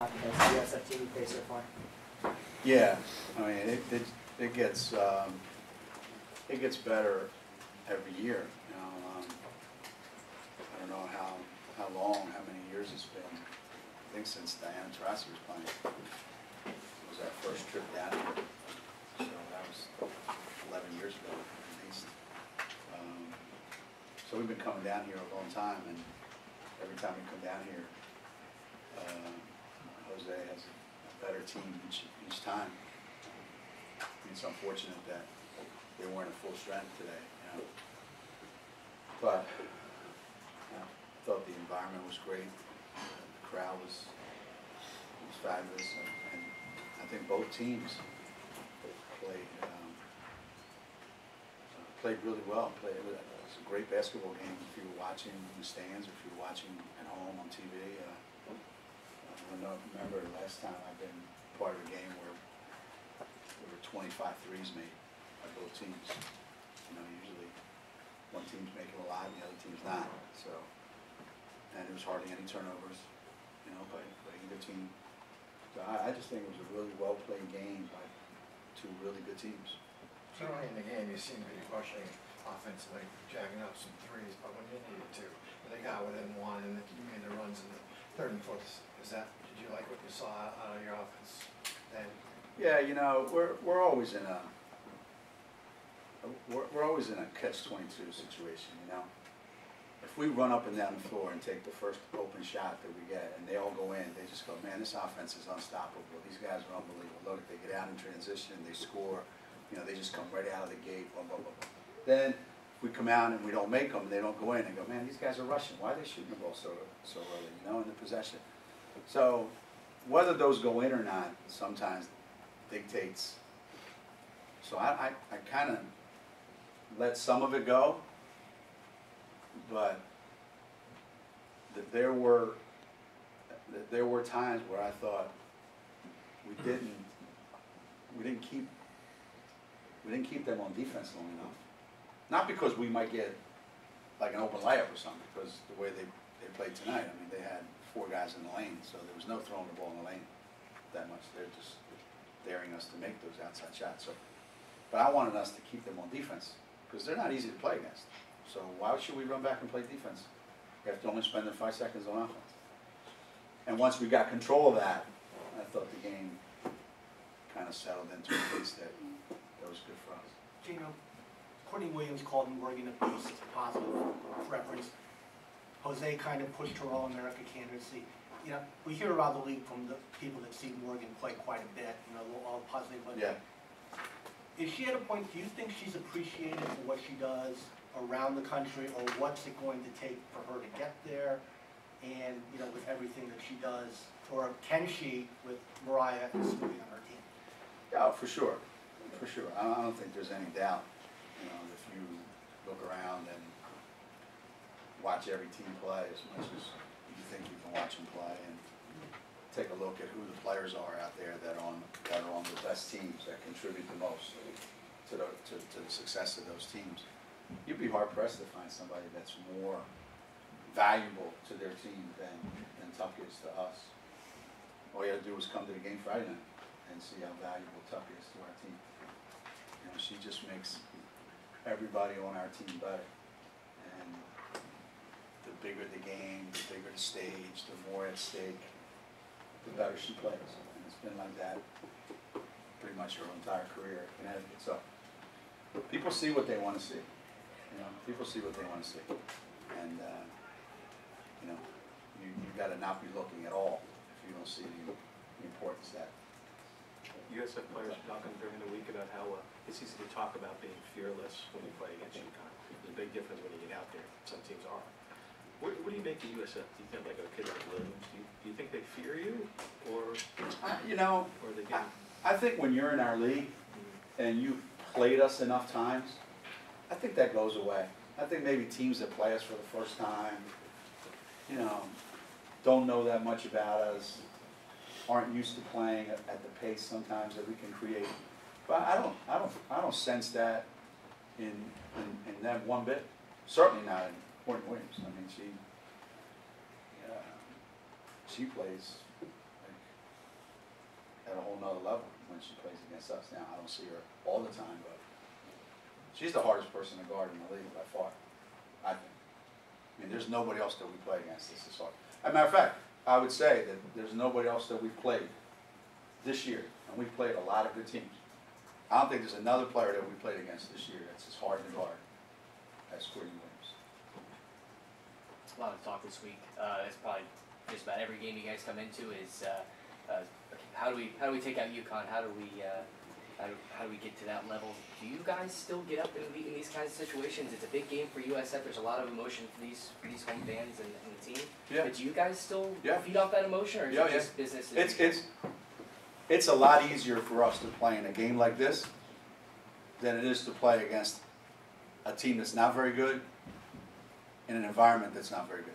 against the USF team you face so far? Yeah, I mean it gets better every year. You know, I don't know how long, how many years it's been. I think since Diana Taurasi was playing. It was our first trip down here, so that was 11 years ago at least. So we've been coming down here a long time, and every time we come down here, Jose has a better team each time. It's unfortunate that they weren't at full strength today, you know. But I thought the environment was great. The crowd was fabulous, and I think both teams played really well. It was a great basketball game if you were watching in the stands, or if you were watching at home on TV. I remember last time I've been part of a game where there were 25 threes made by both teams. You know, usually one team's making a lot and the other team's not. So, and there was hardly any turnovers, you know, by either team. So I just think it was a really well-played game by two really good teams. So early in the game, you seem to be pushing offensively, jacking up some threes, but when you needed to, they got within one, and you made the runs in the third and fourth. Did you like what you saw out of your offense then? Yeah, you know, we're always in a catch-22 situation. You know, if we run up and down the floor and take the first open shot that we get, and they all go in, they just go, man, this offense is unstoppable. These guys are unbelievable. Look, they get out in transition, they score. You know, they just come right out of the gate. Blah, blah, blah, blah. Then we come out and we don't make them, and they don't go in, and go, man, these guys are rushing. Why are they shooting the ball so early? You know, in the possession. So whether those go in or not sometimes dictates. So I kind of let some of it go, but there were times where I thought we didn't keep them on defense long enough. Not because we might get like an open layup or something, because the way they played tonight, I mean, they had 4 guys in the lane, so there was no throwing the ball in the lane that much. They're just daring us to make those outside shots. So, but I wanted us to keep them on defense, because they're not easy to play against. So why should we run back and play defense? We have to only spend 5 seconds on offense. And once we got control of that, I thought the game kind of settled into a place that was good for us. Geno, Courtney Williams called Morgan a beast, positive reference. Jose kind of pushed her All-America candidacy. You know, we hear around the league from the people that see Morgan play quite a bit, you know, all positive. But yeah. Is she at a point, do you think she's appreciated for what she does around the country, or what's it going to take for her to get there? And, you know, with everything that she does, or can she, with Mariah and Snoopy on her team? Yeah, for sure. For sure. I don't think there's any doubt. You know, if you look around and watch every team play as much as you think you can watch them play, and take a look at who the players are out there that are on the best teams, that contribute the most to the success of those teams, you'd be hard pressed to find somebody that's more valuable to their team than Tuck is to us. All you have to do is come to the game Friday night and see how valuable Tuck is to our team. You know, she just makes everybody on our team better. And the bigger the game, the bigger the stage, the more at stake, the better she plays. And it's been like that pretty much her entire career at Connecticut. So people see what they want to see. You know, people see what they want to see. And, you know, you've got to not be looking at all if you don't see the importance of that. USF players are talking during the week about how it's easy to talk about being fearless when you play against UConn. There's a big difference when you get out there. Some teams are. What do you make of USF? Do you think, like a kid like Williams, do you think they fear you, or you know, or they I think when you're in our league and you've played us enough times, I think that goes away. I think maybe teams that play us for the first time, you know, don't know that much about us, aren't used to playing at the pace sometimes that we can create. But I don't sense that in them one bit. Certainly not in Courtney Williams. I mean, she plays like against us now. I don't see her all the time, but she's the hardest person to guard in the league by far, I think. I mean, there's nobody else that we play against this hard. As a matter of fact, I would say that there's nobody else that we've played this year, and we've played a lot of good teams. I don't think there's another player that we played against this year that's as hard to guard as Courtney Williams. A lot of talk this week. It's probably just about every game you guys come into is how do we take out UConn? How do we get to that level? Do you guys still get up in these kinds of situations? It's a big game for USF. There's a lot of emotion for these home fans and the team. Yeah. But do you guys still Yeah. feed off that emotion, or is it just business? It's a lot easier for us to play in a game like this than it is to play against a team that's not very good in an environment that's not very good.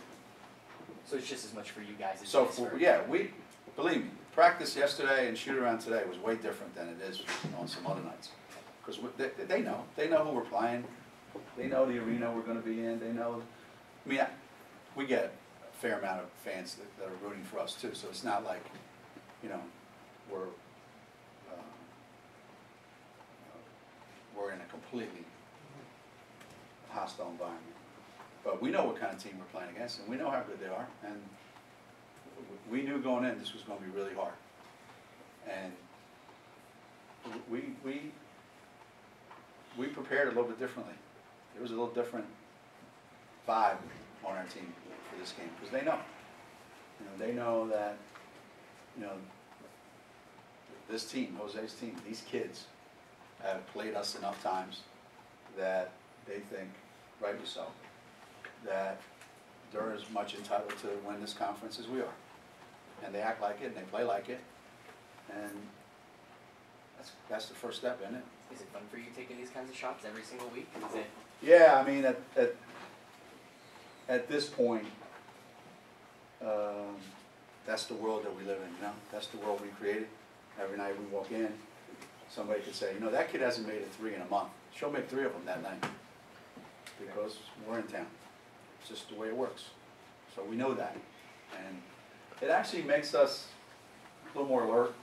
So it's just as much for you guys as So it is for believe me, practice yesterday and shoot around today was way different than it is on some other nights. Because they know who we're playing, they know the arena we're going to be in, they know, I mean, we get a fair amount of fans that are rooting for us too, so it's not like, you know, we're in a completely hostile environment. But we know what kind of team we're playing against, and we know how good they are, and we knew going in this was going to be really hard. And we prepared a little bit differently. There was a little different vibe on our team for this game, because they know. You know, they know that, you know, this team, Jose's team, these kids have played us enough times that they think, rightly so, that they're as much entitled to win this conference as we are. And they act like it, and they play like it, and that's the first step, isn't it? Is it fun for you taking these kinds of shots every single week? Is it? Yeah, I mean, at this point, that's the world that we live in, you know? That's the world we created. Every night we walk in, somebody could say, you know, that kid hasn't made a 3 in a month. She'll make 3 of them that night, because we're in town. It's just the way it works. So we know that. And it actually makes us a little more alert,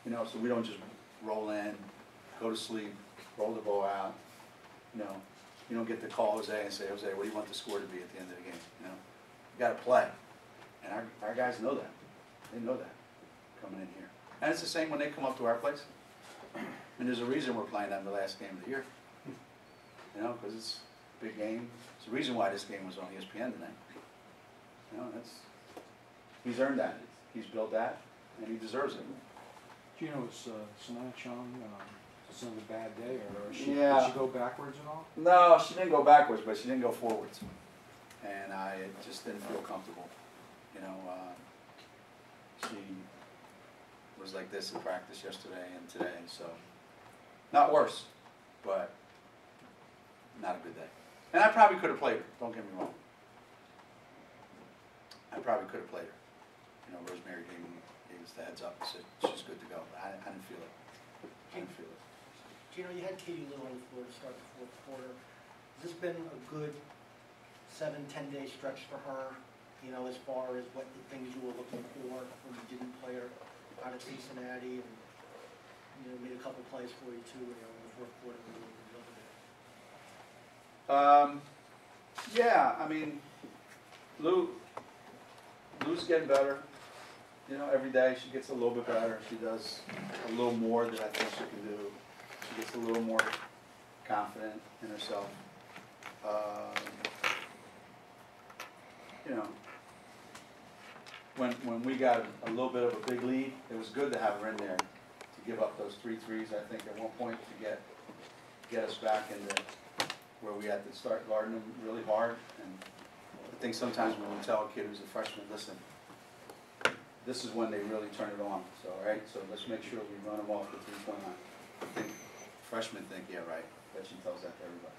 you know, so we don't just roll in, go to sleep, roll the ball out. You know, you don't get to call Jose and say, Jose, what do you want the score to be at the end of the game? You know, you got to play. And our guys know that. They know that coming in here. And it's the same when they come up to our place. And there's a reason we're playing them the last game of the year. You know, because it's a big game. It's the reason why this game was on ESPN tonight. You know, he's earned that. He's built that, and he deserves it. Geno, is Sanaya Chung just another bad day, or did she go backwards at all? No, she didn't go backwards, but she didn't go forwards. And I just didn't feel comfortable. You know, she was like this in practice yesterday and today, so not worse, but not a good day. And I probably could have played her, don't get me wrong. I probably could have played her. You know, Rosemary gave us the heads up and said she's good to go. I didn't feel it. I didn't feel it. Geno, you had Katie Little on the floor to start the fourth quarter. Has this been a good 7-10 day stretch for her, you know, as far as what the things you were looking for when you didn't play her out of Cincinnati, and, you know, made a couple plays for you too, you know, in the fourth quarter when you were over there? Yeah, I mean, Lou's getting better. You know, every day she gets a little bit better. She does a little more than I think she can do. She gets a little more confident in herself. You know, when we got a little bit of a big lead, it was good to have her in there to give up those 3 threes, I think, at one point to get us back into where we had to start guarding them really hard. And I think sometimes when we tell a kid who's a freshman, listen, this is when they really turn it on. So, all right, so let's make sure we run them off the 3-point line. I think freshmen think, yeah, right. But she tells that to everybody.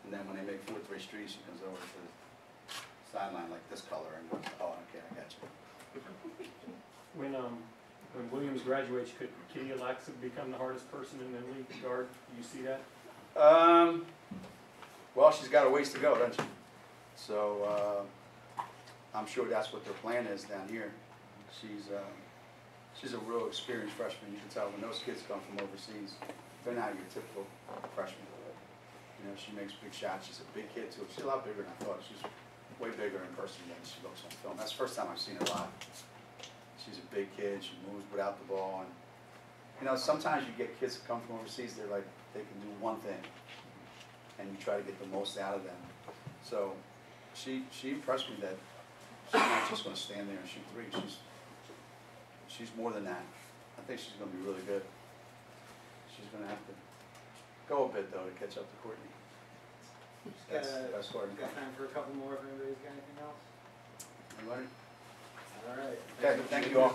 And then when they make 4 3 streets, she comes over to the sideline like this color and goes, oh, okay, I got you. When Williams graduates, could Kitty Alexa become the hardest person in the league to guard? Do you see that? Well, she's got a ways to go, doesn't she? So I'm sure that's what their plan is down here. she's a real experienced freshman. You can tell when those kids come from overseas, they're not your typical freshman. You know, she makes big shots. She's a big kid too. She's a lot bigger than I thought. She's way bigger in person than she looks on film. That's the first time I've seen her live. She's a big kid. She moves without the ball. And, you know, sometimes you get kids that come from overseas, they're like, they can do one thing. And you try to get the most out of them. So she impressed me that she's not just going to stand there and shoot threes. She's more than that. I think she's going to be really good. She's going to have to go a bit, though, to catch up to Courtney. That's starting Got time for a couple more if anybody's got anything else? Anybody? All right. Okay, thank you all.